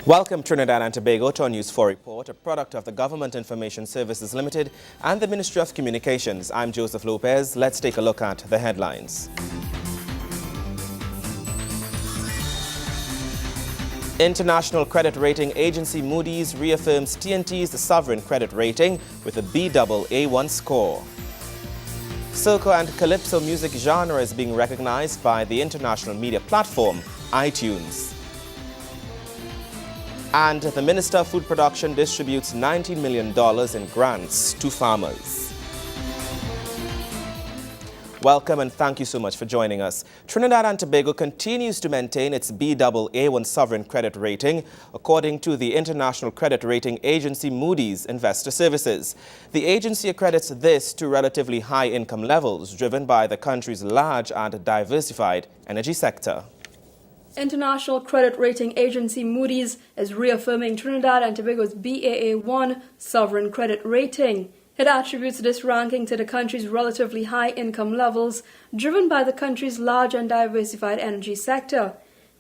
Welcome Trinidad and Tobago to our News 4 report, a product of the Government Information Services Limited and the Ministry of Communications. I'm Joseph Lopez. Let's take a look at the headlines. International credit rating agency Moodys reaffirms TNT's sovereign credit rating with a Baa1 score. Soca and Calypso music genre is being recognized by the international media platform iTunes. And the Minister of Food Production distributes $19 million in grants to farmers. Welcome and thank you so much for joining us. Trinidad and Tobago continues to maintain its Baa1 sovereign credit rating, according to the international credit rating agency Moodys Investor Services. The agency accredits this to relatively high income levels, driven by the country's large and diversified energy sector. International credit rating agency Moodys is reaffirming Trinidad and Tobago's Baa1 sovereign credit rating. It attributes this ranking to the country's relatively high income levels, driven by the country's large and diversified energy sector.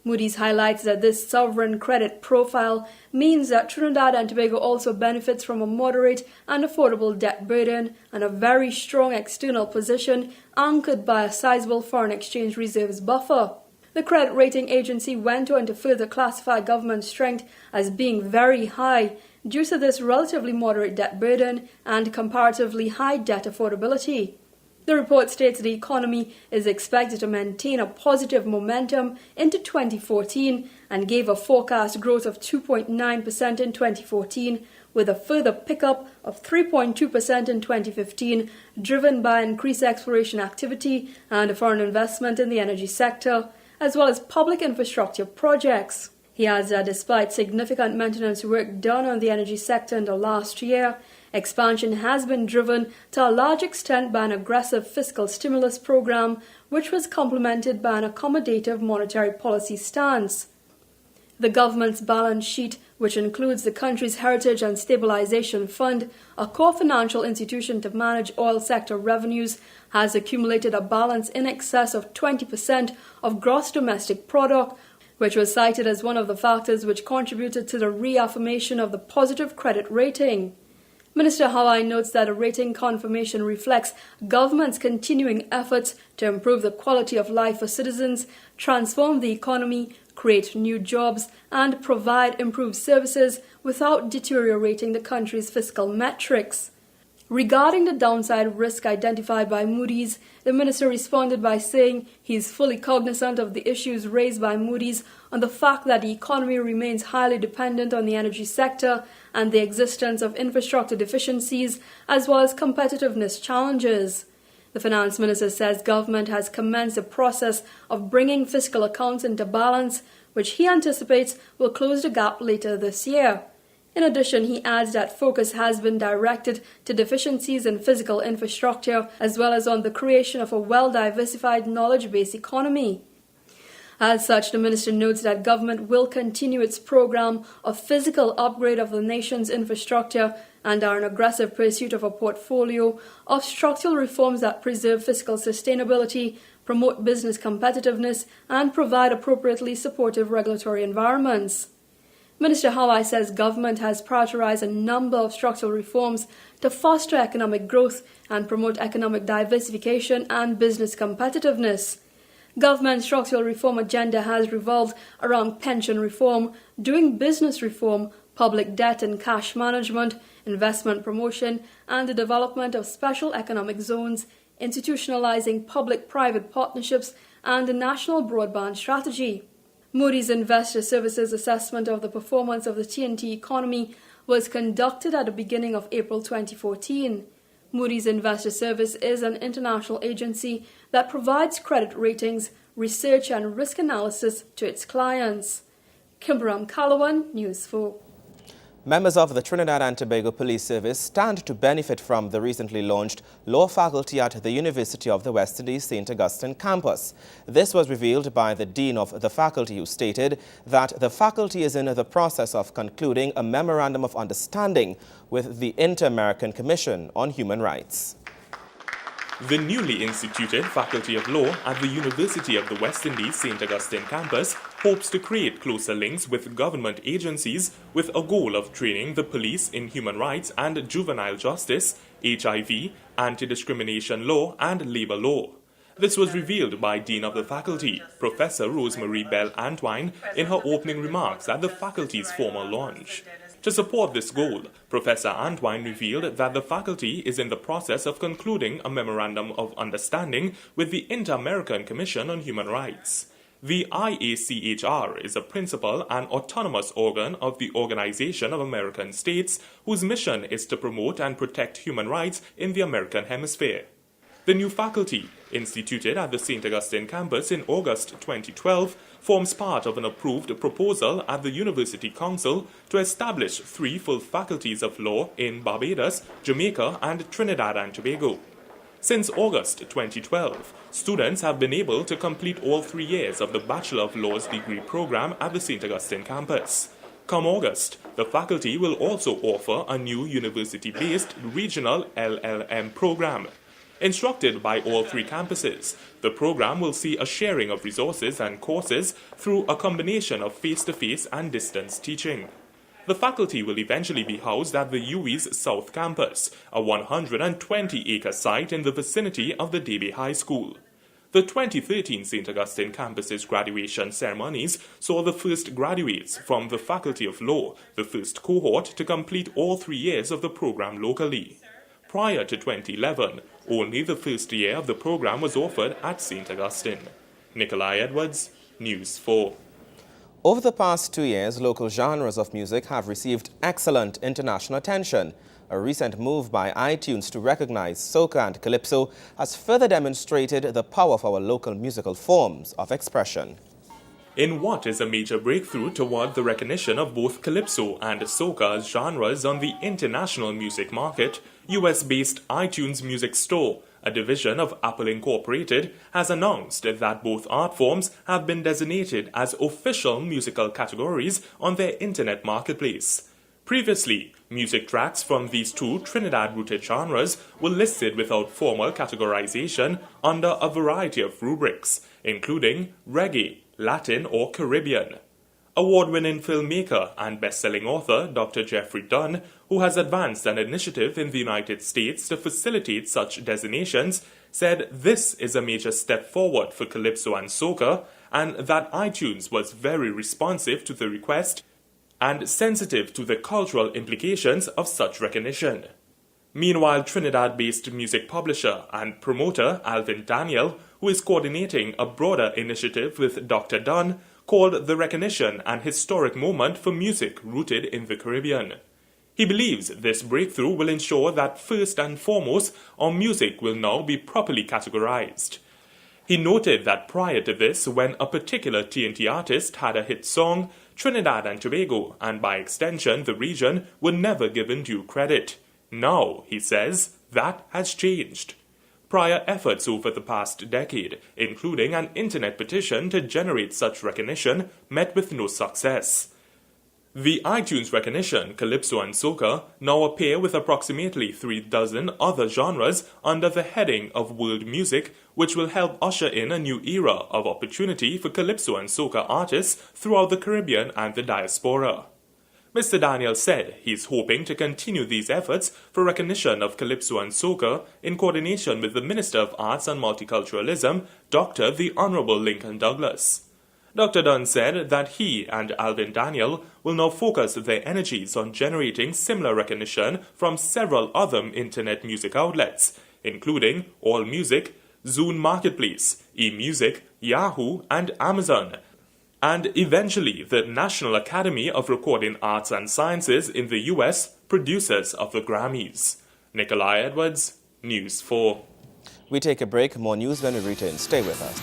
Moodys highlights that this sovereign credit profile means that Trinidad and Tobago also benefits from a moderate and affordable debt burden and a very strong external position anchored by a sizable foreign exchange reserves buffer. The credit rating agency went on to further classify government strength as being very high due to this relatively moderate debt burden and comparatively high debt affordability. The report states the economy is expected to maintain a positive momentum into 2014 and gave a forecast growth of 2.9% in 2014, with a further pickup of 3.2% in 2015, driven by increased exploration activity and foreign investment in the energy sector, as well as public infrastructure projects. He adds that despite significant maintenance work done on the energy sector in the last year, expansion has been driven to a large extent by an aggressive fiscal stimulus program, which was complemented by an accommodative monetary policy stance. The government's balance sheet, which includes the country's Heritage and Stabilization Fund, a core financial institution to manage oil sector revenues, has accumulated a balance in excess of 20% of gross domestic product, which was cited as one of the factors which contributed to the reaffirmation of the positive credit rating. Minister Hawaii notes that a rating confirmation reflects government's continuing efforts to improve the quality of life for citizens, transform the economy, create new jobs, and provide improved services without deteriorating the country's fiscal metrics. Regarding the downside risk identified by Moodys, the minister responded by saying he is fully cognizant of the issues raised by Moodys on the fact that the economy remains highly dependent on the energy sector and the existence of infrastructure deficiencies as well as competitiveness challenges. The finance minister says government has commenced a process of bringing fiscal accounts into balance, which he anticipates will close the gap later this year. In addition, he adds that focus has been directed to deficiencies in physical infrastructure as well as on the creation of a well-diversified knowledge-based economy. As such, the minister notes that government will continue its program of physical upgrade of the nation's infrastructure and are in aggressive pursuit of a portfolio of structural reforms that preserve fiscal sustainability, promote business competitiveness, and provide appropriately supportive regulatory environments. Minister Hawaii says government has prioritized a number of structural reforms to foster economic growth and promote economic diversification and business competitiveness. Government's structural reform agenda has revolved around pension reform, doing business reform, public debt and cash management, investment promotion, and the development of special economic zones, institutionalizing public-private partnerships, and the national broadband strategy. Moodys Investor Services assessment of the performance of the TNT economy was conducted at the beginning of April 2014. Moodys Investor Service is an international agency that provides credit ratings, research and risk analysis to its clients. Kimberam Kalawan, News 4. Members of the Trinidad and Tobago Police Service stand to benefit from the recently launched law faculty at the University of the West Indies St. Augustine campus. This was revealed by the Dean of the faculty, who stated that the faculty is in the process of concluding a memorandum of understanding with the Inter-American Commission on Human Rights. The newly instituted Faculty of Law at the University of the West Indies St. Augustine campus hopes to create closer links with government agencies with a goal of training the police in human rights and juvenile justice, HIV, anti-discrimination law, and labor law. This was revealed by Dean of the Faculty, Professor Rosemary Bell Antwine, in her opening remarks at the faculty's formal launch. To support this goal, Professor Antwine revealed that the faculty is in the process of concluding a memorandum of understanding with the Inter-American Commission on Human Rights. The IACHR is a principal and autonomous organ of the Organization of American States, whose mission is to promote and protect human rights in the American Hemisphere. The new faculty, instituted at the St. Augustine campus in August 2012, forms part of an approved proposal at the University Council to establish 3 full faculties of law in Barbados, Jamaica, and Trinidad and Tobago. Since August 2012, students have been able to complete all 3 years of the Bachelor of Laws degree program at the St. Augustine campus. Come August, the faculty will also offer a new university-based regional LLM program. Instructed by all 3 campuses, the program will see a sharing of resources and courses through a combination of face-to-face and distance teaching. The faculty will eventually be housed at the UWI's South Campus, a 120-acre site in the vicinity of the Davie High School. The 2013 St. Augustine campus's graduation ceremonies saw the first graduates from the Faculty of Law, the first cohort to complete all 3 years of the program locally. Prior to 2011, only the first year of the program was offered at St. Augustine. Nikolai Edwards, News 4. Over the past 2 years, local genres of music have received excellent international attention. A recent move by iTunes to recognize soca and calypso has further demonstrated the power of our local musical forms of expression. In what is a major breakthrough toward the recognition of both calypso and soca as genres on the international music market, US-based iTunes Music Store, a division of Apple Incorporated, has announced that both art forms have been designated as official musical categories on their internet marketplace. Previously, music tracks from these 2 Trinidad-rooted genres were listed without formal categorization under a variety of rubrics, including reggae, Latin or Caribbean. Award-winning filmmaker and best-selling author Dr. Jeffrey Dunn, who has advanced an initiative in the United States to facilitate such designations, said this is a major step forward for calypso and soca, and that iTunes was very responsive to the request and sensitive to the cultural implications of such recognition. Meanwhile, Trinidad-based music publisher and promoter Alvin Daniel, who is coordinating a broader initiative with Dr. Dunn, called the recognition an historic moment for music rooted in the Caribbean. He believes this breakthrough will ensure that first and foremost, our music will now be properly categorized. He noted that prior to this, when a particular TNT artist had a hit song, Trinidad and Tobago, and by extension the region, were never given due credit. Now, he says, that has changed. Prior efforts over the past decade, including an internet petition to generate such recognition, met with no success. The iTunes recognition, calypso and soca, now appear with approximately 36 other genres under the heading of world music, which will help usher in a new era of opportunity for calypso and soca artists throughout the Caribbean and the diaspora. Mr. Daniel said he's hoping to continue these efforts for recognition of calypso and soca in coordination with the Minister of Arts and Multiculturalism, Dr. the Honorable Lincoln Douglas. Dr. Dunn said that he and Alvin Daniel will now focus their energies on generating similar recognition from several other internet music outlets, including AllMusic, Zune Marketplace, eMusic, Yahoo, and Amazon, and eventually the National Academy of Recording Arts and Sciences in the US, producers of the Grammys. Nikolai Edwards, News 4. We take a break. More news when we return. Stay with us.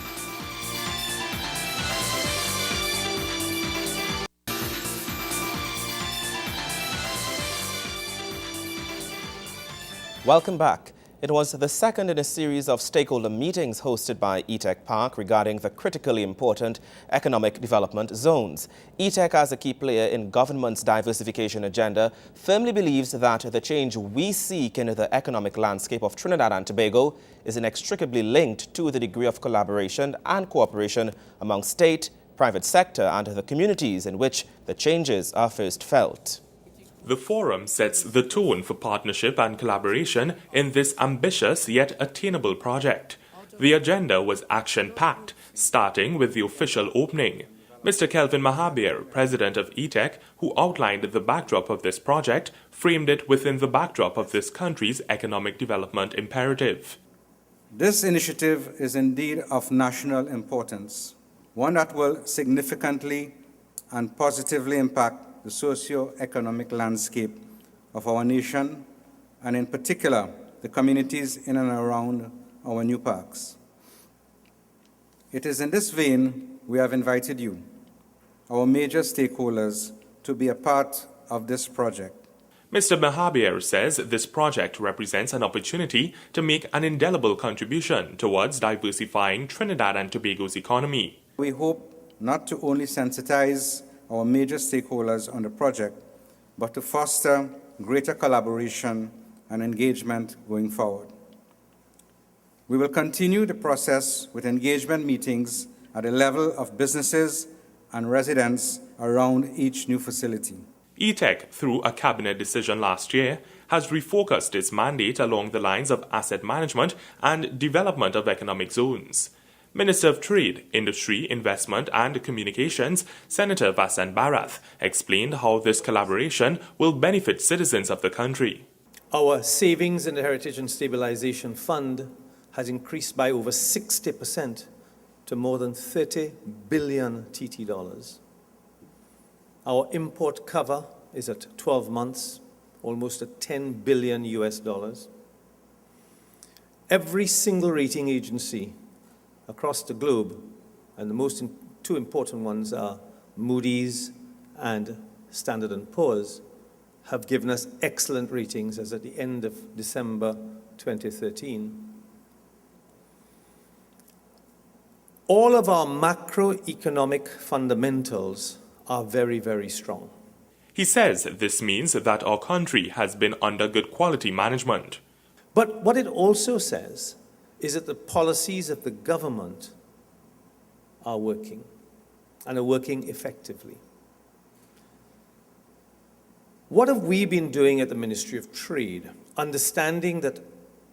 Welcome back. It was the second in a series of stakeholder meetings hosted by ETech Park regarding the critically important economic development zones. ETech, as a key player in government's diversification agenda, firmly believes that the change we seek in the economic landscape of Trinidad and Tobago is inextricably linked to the degree of collaboration and cooperation among state, private sector and the communities in which the changes are first felt. The forum sets the tone for partnership and collaboration in this ambitious yet attainable project. The agenda was action-packed, starting with the official opening. Mr. Kelvin Mahabir, president of ETEC, who outlined the backdrop of this project, framed it within the backdrop of this country's economic development imperative. This initiative is indeed of national importance, one that will significantly and positively impact the socio-economic landscape of our nation, and in particular, the communities in and around our new parks. It is in this vein we have invited you, our major stakeholders, to be a part of this project. Mr. Mahabir says this project represents an opportunity to make an indelible contribution towards diversifying Trinidad and Tobago's economy. We hope not to only sensitize our major stakeholders on the project, but to foster greater collaboration and engagement going forward. We will continue the process with engagement meetings at the level of businesses and residents around each new facility. ETEC, through a cabinet decision last year, has refocused its mandate along the lines of asset management and development of economic zones. Minister of Trade, Industry, Investment and Communications, Senator Vasan Barath, explained how this collaboration will benefit citizens of the country. Our savings in the Heritage and Stabilization Fund has increased by over 60% to more than 30 billion TT dollars. Our import cover is at 12 months, almost at 10 billion US dollars. Every single rating agency across the globe, and the two important ones are Moodys and Standard & Poor's, have given us excellent ratings as at the end of December 2013. All of our macroeconomic fundamentals are very, very strong. He says this means that our country has been under good quality management. But what it also says is that the policies of the government are working, and are working effectively. What have we been doing at the Ministry of Trade? Understanding that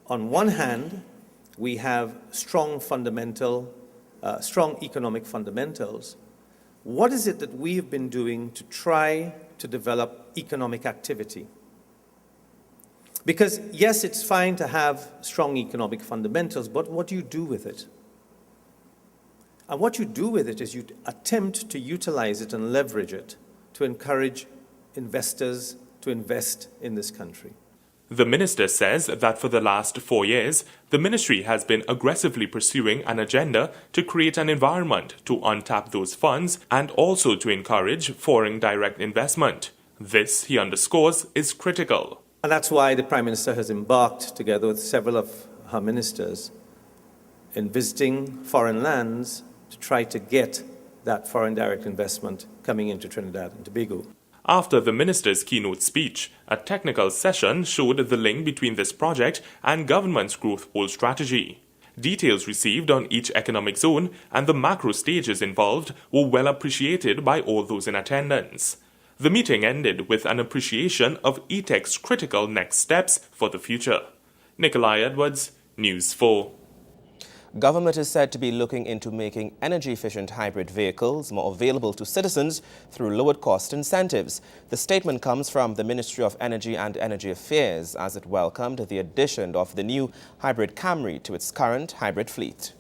on one hand, we have strong economic fundamentals. What is it that we have been doing to try to develop economic activity? Because yes, it's fine to have strong economic fundamentals, but what do you do with it? And what you do with it is you attempt to utilize it and leverage it to encourage investors to invest in this country. The minister says that for the last 4 years, the ministry has been aggressively pursuing an agenda to create an environment to untap those funds and also to encourage foreign direct investment. This, he underscores, is critical. And that's why the Prime Minister has embarked, together with several of her ministers, in visiting foreign lands to try to get that foreign direct investment coming into Trinidad and Tobago. After the minister's keynote speech, a technical session showed the link between this project and government's growth pole strategy. Details received on each economic zone and the macro stages involved were well appreciated by all those in attendance. The meeting ended with an appreciation of ETEC's critical next steps for the future. Nikolai Edwards, News 4. Government is said to be looking into making energy-efficient hybrid vehicles more available to citizens through lowered cost incentives. The statement comes from the Ministry of Energy and Energy Affairs as it welcomed the addition of the new hybrid Camry to its current hybrid fleet.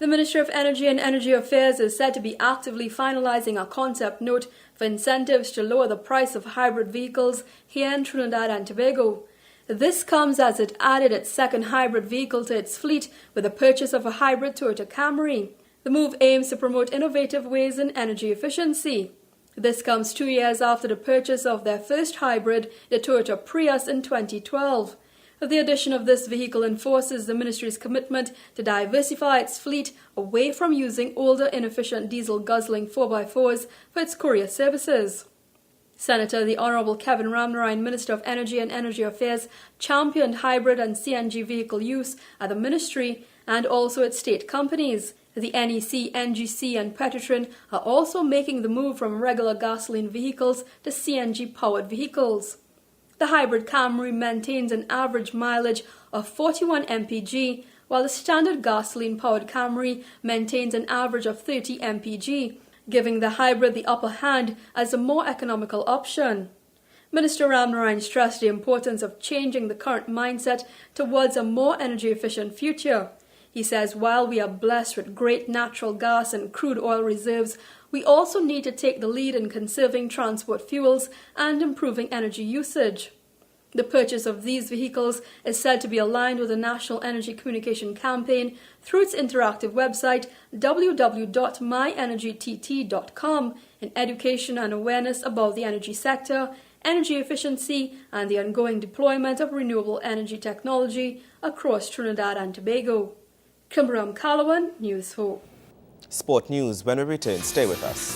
The Ministry of Energy and Energy Affairs is said to be actively finalizing a concept note for incentives to lower the price of hybrid vehicles here in Trinidad and Tobago. This comes as it added its second hybrid vehicle to its fleet with the purchase of a hybrid Toyota Camry. The move aims to promote innovative ways in energy efficiency. This comes 2 years after the purchase of their first hybrid, the Toyota Prius, in 2012. The addition of this vehicle enforces the ministry's commitment to diversify its fleet away from using older, inefficient diesel-guzzling 4x4s for its courier services. Senator the Honourable Kevin Ramnarine, Minister of Energy and Energy Affairs, championed hybrid and CNG vehicle use at the ministry and also its state companies, The NEC, NGC and Petrotrin are also making the move from regular gasoline vehicles to CNG-powered vehicles. The hybrid Camry maintains an average mileage of 41 mpg, while the standard gasoline-powered Camry maintains an average of 30 mpg, giving the hybrid the upper hand as a more economical option. Minister Ramnarine stressed the importance of changing the current mindset towards a more energy-efficient future. He says while we are blessed with great natural gas and crude oil reserves, we also need to take the lead in conserving transport fuels and improving energy usage. The purchase of these vehicles is said to be aligned with the National Energy Communication Campaign through its interactive website www.myenergytt.com in education and awareness about the energy sector, energy efficiency and the ongoing deployment of renewable energy technology across Trinidad and Tobago. Kimberam Calawan, News 4. Sport news when we return. Stay with us.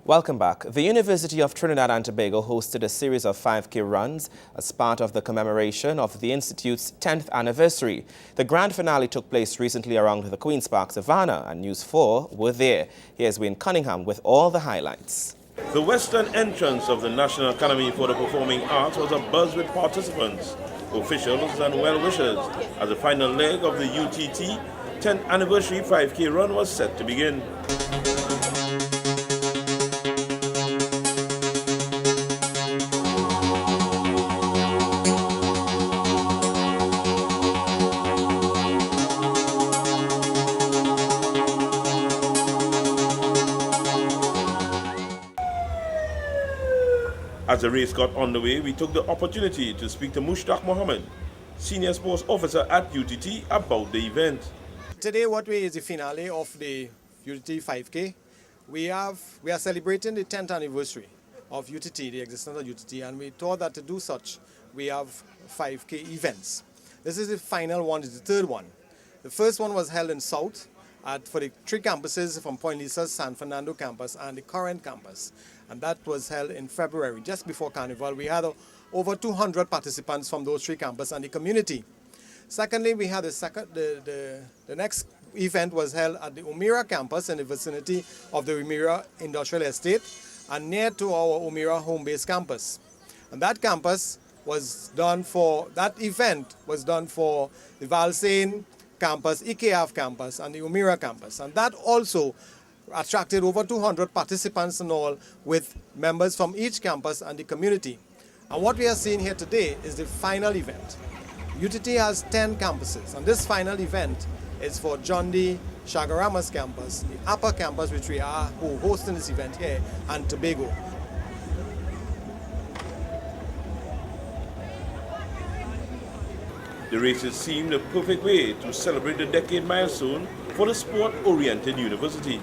Welcome back. The University of Trinidad and Tobago hosted a series of 5K runs as part of the commemoration of the Institute's 10th anniversary. The grand finale took place recently around the Queen's Park Savannah, and News 4 were there. Here's Wayne Cunningham with all the highlights. The western entrance of the National Academy for the Performing Arts was abuzz with participants, officials and well-wishers as the final leg of the UTT 10th anniversary 5K run was set to begin. As the race got underway, we took the opportunity to speak to Mushtaq Mohammed, Senior Sports Officer at UTT, about the event. Today, is the finale of the UTT 5K. We are celebrating the 10th anniversary of UTT, the existence of UTT, and we thought that to do such, we have 5K events. This is the final one, it's the third one. The first one was held in South for the three campuses from Point Lisa, San Fernando campus, and the current campus. And that was held in February, just before Carnival. We had over 200 participants from those three campuses and the community. Secondly, we had the next event was held at the Umira campus in the vicinity of the Umira Industrial Estate and near to our Umira home-based campus. And that campus was done for, that event was done for the Valsain campus, EKF campus, and the Umira campus. And that also attracted over 200 participants in all, with members from each campus and the community. And what we are seeing here today is the final event. UTT has 10 campuses, and this final event is for John D. Chagarama's campus, the upper campus which we are hosting this event here, and Tobago. The races seemed a perfect way to celebrate the decade milestone for the sport-oriented university.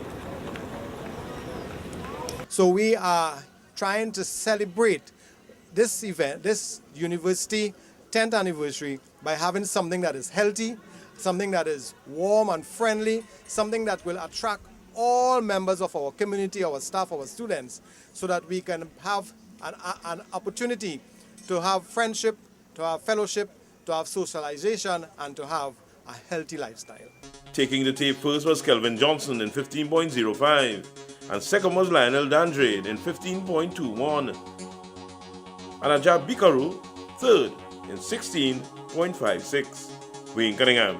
So we are trying to celebrate this event, this university 10th anniversary, by having something that is healthy, something that is warm and friendly, something that will attract all members of our community, our staff, our students, so that we can have an opportunity to have friendship, to have fellowship, to have socialization, and to have a healthy lifestyle. Taking the tape first was Kelvin Johnson in 15.05, and second was Lionel Dandrade in 15.21, and Ajab Bikaru third in 16.56. Wayne Cunningham,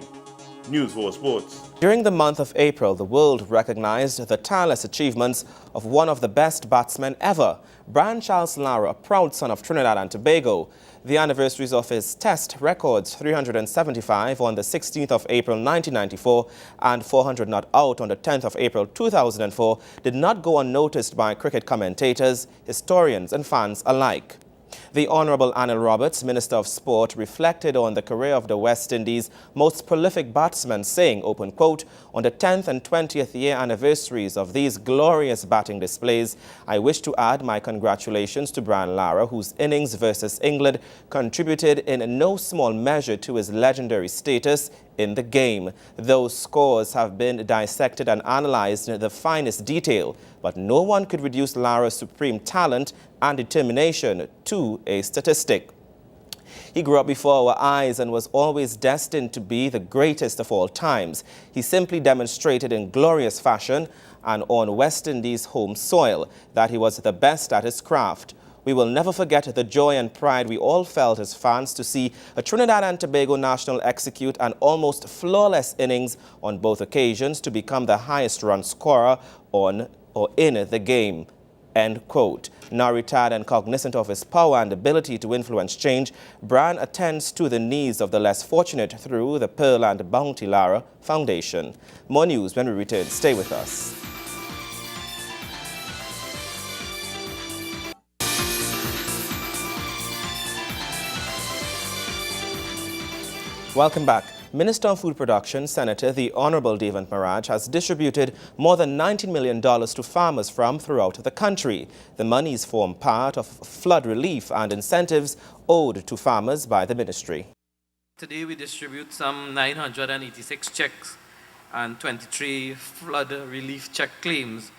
News 4 Sports. During the month of April, the world recognized the tireless achievements of one of the best batsmen ever, Brian Charles Lara, a proud son of Trinidad and Tobago. The anniversaries of his Test records, 375 on the 16th of April 1994 and 400 not out on the 10th of April 2004, did not go unnoticed by cricket commentators, historians and fans alike. The Honorable Anil Roberts, Minister of Sport, reflected on the career of the West Indies' most prolific batsman, saying, open quote, "On the 10th and 20th year anniversaries of these glorious batting displays, I wish to add my congratulations to Lara, whose innings versus England contributed in no small measure to his legendary status in the game. Those scores have been dissected and analyzed in the finest detail, but no one could reduce Lara's supreme talent and determination to a statistic. He grew up before our eyes and was always destined to be the greatest of all times. He simply demonstrated in glorious fashion and on West Indies' home soil that he was the best at his craft. We will never forget the joy and pride we all felt as fans to see a Trinidad and Tobago national execute an almost flawless innings on both occasions to become the highest run scorer on or in the game." End quote. Now retired and cognizant of his power and ability to influence change, Bran attends to the needs of the less fortunate through the Pearl and Bounty Lara Foundation. More news when we return. Stay with us. Welcome back. Minister of Food Production, Senator the Honorable Devant Maraj, has distributed more than $19 million to farmers from throughout the country. The monies form part of flood relief and incentives owed to farmers by the ministry. Today we distribute some 986 checks and 23 flood relief check claims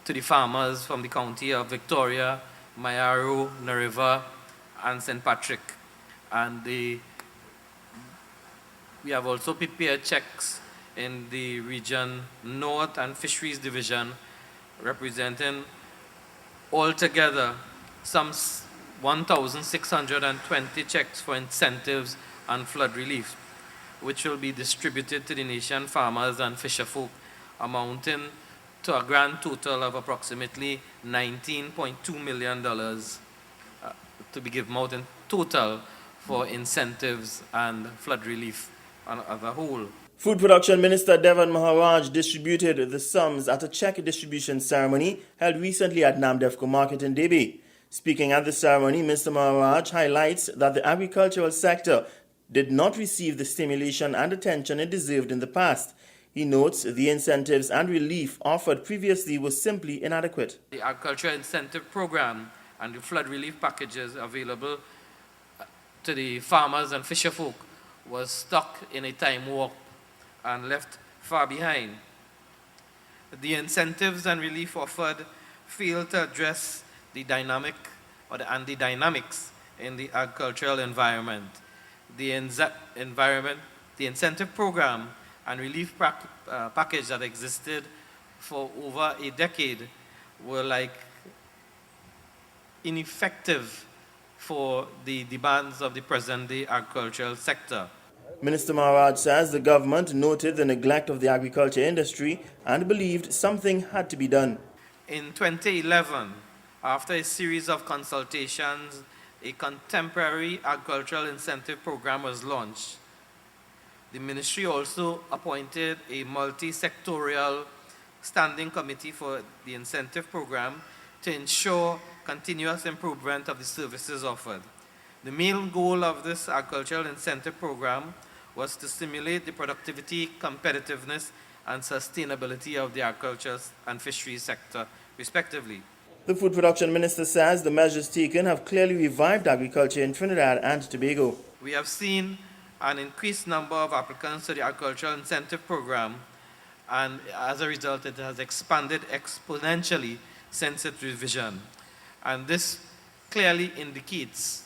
to the farmers from the county of Victoria, Mayaro, Nariva, and St. Patrick. And we have also prepared checks in the region North and Fisheries Division, representing altogether some 1,620 checks for incentives and flood relief, which will be distributed to the nation farmers and fisherfolk, amounting to a grand total of approximately $19.2 million to be given out in total for incentives and flood relief as a whole. Food Production Minister Devan Maharaj distributed the sums at a check distribution ceremony held recently at Namdefco Market in Debe. Speaking at the ceremony, Mr. Maharaj highlights that the agricultural sector did not receive the stimulation and attention it deserved in the past. He notes the incentives and relief offered previously was simply inadequate. The agricultural incentive program and the flood relief packages available to the farmers and fisherfolk was stuck in a time warp and left far behind. The incentives and relief offered failed to address the dynamic and the dynamics in the agricultural environment. The incentive program and relief package that existed for over a decade were like ineffective for the demands of the present-day agricultural sector. Minister Maharaj says the government noted the neglect of the agriculture industry and believed something had to be done. In 2011, after a series of consultations, a contemporary agricultural incentive program was launched. The ministry also appointed a multi-sectorial standing committee for the incentive program to ensure continuous improvement of the services offered. The main goal of this agricultural incentive program was to stimulate the productivity, competitiveness, and sustainability of the agriculture and fisheries sector, respectively. The Food Production Minister says the measures taken have clearly revived agriculture in Trinidad and Tobago. We have seen an increased number of applicants to the agricultural incentive program, and as a result, it has expanded exponentially since its revision. And this clearly indicates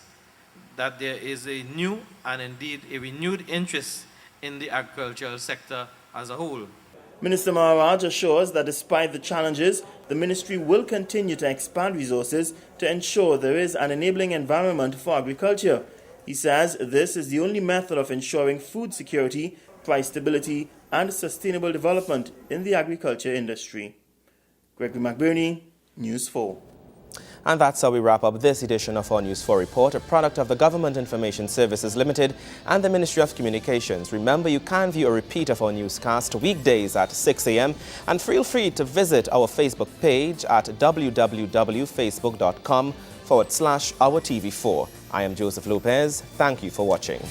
that there is a new and indeed a renewed interest in the agricultural sector as a whole. Minister Maharaj assures that despite the challenges, the ministry will continue to expand resources to ensure there is an enabling environment for agriculture. He says this is the only method of ensuring food security, price stability, and sustainable development in the agriculture industry. Gregory McBurney, News 4. And that's how we wrap up this edition of our News 4 Report, a product of the Government Information Services Limited and the Ministry of Communications. Remember, you can view a repeat of our newscast weekdays at 6 a.m. and feel free to visit our Facebook page at www.facebook.com youtube.com/OurTV4. I am Joseph Lopez. Thank you for watching.